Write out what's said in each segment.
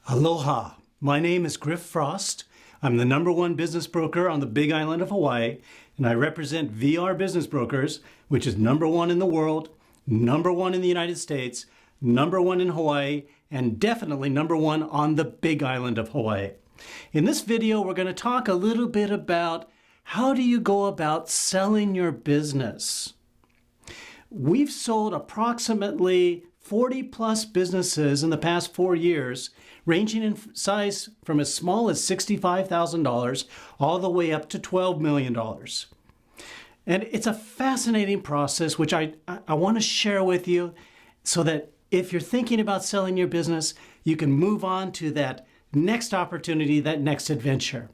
Aloha, my name is Grif Frost. I'm the #1 business broker on the Big Island of Hawaii, and I represent VR Business Brokers, which is #1 in the world, #1 in the United States, #1 in Hawaii, and definitely #1 on the Big Island of Hawaii. In this video, we're going to talk a little bit about how do you go about selling your business. We've sold approximately 40 plus businesses in the past 4 years, ranging in size from as small as $65,000 all the way up to $12 million. And it's a fascinating process, which I want to share with you so that if you're thinking about selling your business, you can move on to that next opportunity, that next adventure.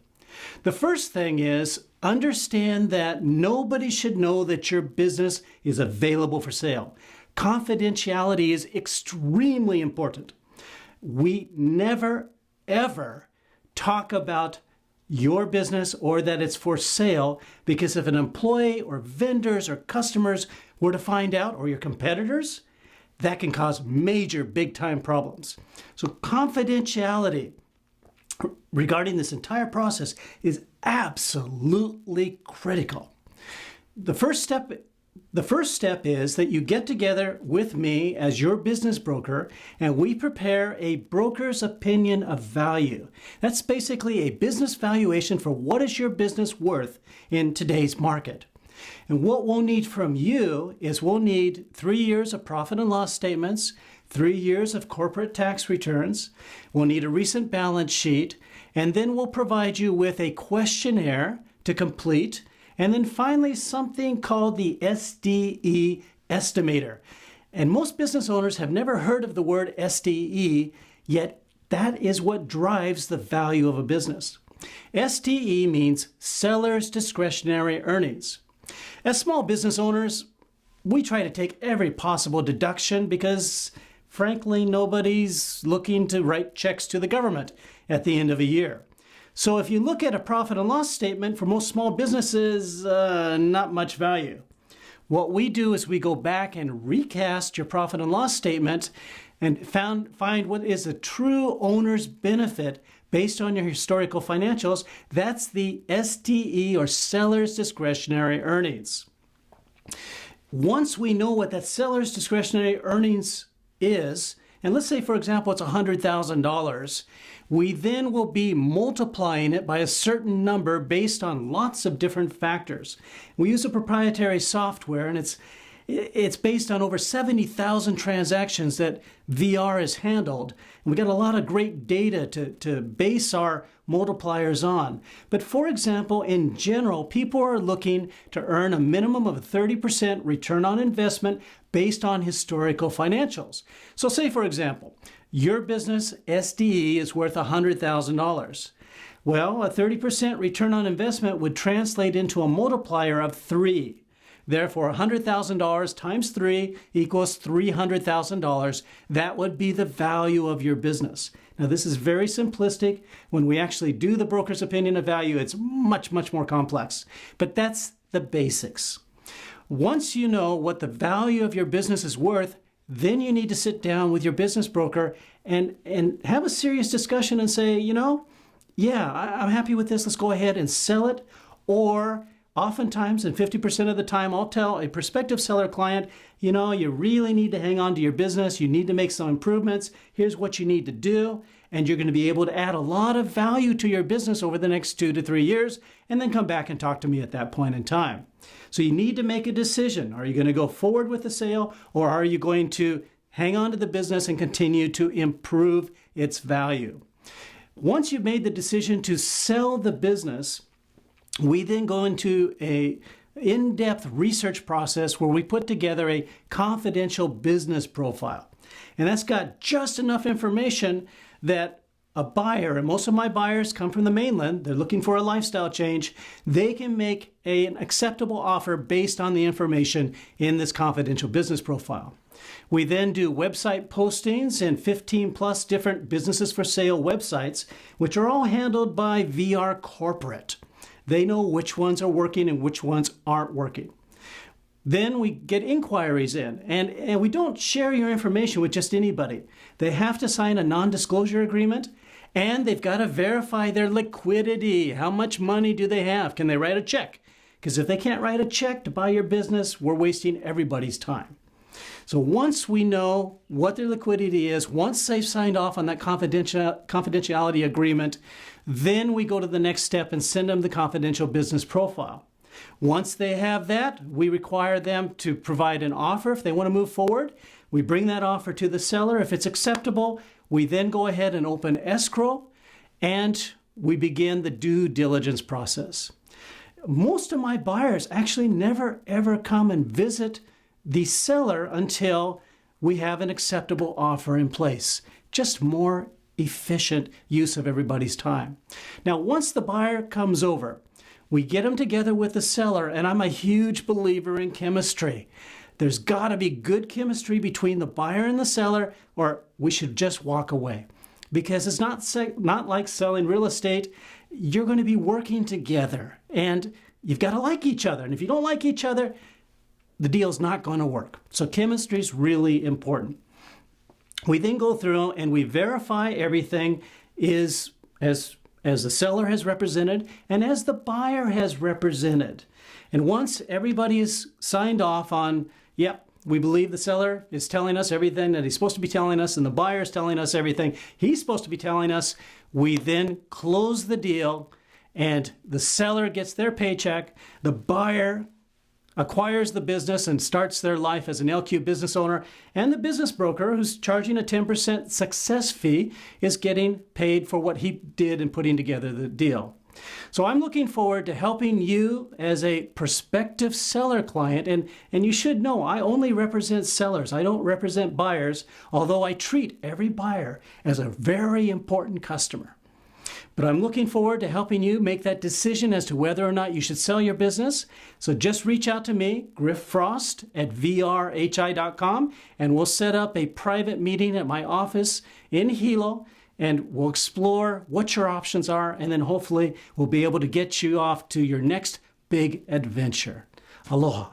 The first thing is understand that nobody should know that your business is available for sale. Confidentiality is extremely important. We never, ever talk about your business or that it's for sale, because if an employee or vendors or customers were to find out, or your competitors, that can cause major big-time problems. So confidentiality regarding this entire process is absolutely critical. The first step is that you get together with me as your business broker, and we prepare a broker's opinion of value. That's basically a business valuation for what is your business worth in today's market. And what we'll need from you is we'll need 3 years of profit and loss statements, 3 years of corporate tax returns. We'll need a recent balance sheet, and then we'll provide you with a questionnaire to complete. And then finally, something called the SDE estimator. And most business owners have never heard of the word SDE, yet that is what drives the value of a business. SDE means seller's discretionary earnings. As small business owners, we try to take every possible deduction because, frankly, nobody's looking to write checks to the government at the end of a year. So if you look at a profit and loss statement, for most small businesses, not much value. What we do is we go back and recast your profit and loss statement and find what is a true owner's benefit based on your historical financials. That's the SDE, or seller's discretionary earnings. Once we know what that seller's discretionary earnings is, and let's say, for example, it's $100,000, we then will be multiplying it by a certain number based on lots of different factors. We use a proprietary software, and it's based on over 70,000 transactions that VR has handled. And we got a lot of great data to base our multipliers on. But for example, in general, people are looking to earn a minimum of a 30% return on investment based on historical financials. So say, for example, your business SDE is worth $100,000. Well, a 30% return on investment would translate into a multiplier of 3. Therefore, $100,000 times 3 equals $300,000. That would be the value of your business. Now, this is very simplistic. When we actually do the broker's opinion of value, it's much, much more complex. But that's the basics. Once you know what the value of your business is worth, then you need to sit down with your business broker and have a serious discussion and say, yeah, I'm happy with this. Let's go ahead and sell it. Or oftentimes, and 50% of the time, I'll tell a prospective seller client, you really need to hang on to your business. You need to make some improvements. Here's what you need to do. And you're going to be able to add a lot of value to your business over the next 2 to 3 years, and then come back and talk to me at that point in time. So you need to make a decision. Are you going to go forward with the sale, or are you going to hang on to the business and continue to improve its value? Once you've made the decision to sell the business, we then go into an in-depth research process where we put together a confidential business profile. And that's got just enough information that a buyer, and most of my buyers come from the mainland, they're looking for a lifestyle change, they can make an acceptable offer based on the information in this confidential business profile. We then do website postings in 15 plus different businesses for sale websites, which are all handled by VR Corporate. They know which ones are working and which ones aren't working. Then we get inquiries in, and we don't share your information with just anybody. They have to sign a non-disclosure agreement, and they've got to verify their liquidity. How much money do they have? Can they write a check? Because if they can't write a check to buy your business, we're wasting everybody's time. So once we know what their liquidity is, once they've signed off on that confidentiality agreement, then we go to the next step and send them the confidential business profile. Once they have that, we require them to provide an offer if they want to move forward. We bring that offer to the seller. If it's acceptable, we then go ahead and open escrow, and we begin the due diligence process. Most of my buyers actually never ever come and visit the seller until we have an acceptable offer in place. Just more efficient use of everybody's time. Now, once the buyer comes over, we get them together with the seller, and I'm a huge believer in chemistry. There's got to be good chemistry between the buyer and the seller, or we should just walk away. Because it's not like selling real estate. You're going to be working together, and you've got to like each other. And if you don't like each other, the deal's not going to work. So chemistry is really important. We then go through and we verify everything is as the seller has represented and as the buyer has represented. And once everybody is signed off on, yep, we believe the seller is telling us everything that he's supposed to be telling us and the buyer is telling us everything he's supposed to be telling us, we then close the deal and the seller gets their paycheck, the buyer acquires the business and starts their life as an LQ business owner, and the business broker, who's charging a 10% success fee, is getting paid for what he did in putting together the deal. So I'm looking forward to helping you as a prospective seller client, and you should know I only represent sellers. I don't represent buyers, although I treat every buyer as a very important customer. But I'm looking forward to helping you make that decision as to whether or not you should sell your business. So just reach out to me, Grif Frost at vrhi.com, and we'll set up a private meeting at my office in Hilo, and we'll explore what your options are, and then hopefully we'll be able to get you off to your next big adventure. Aloha.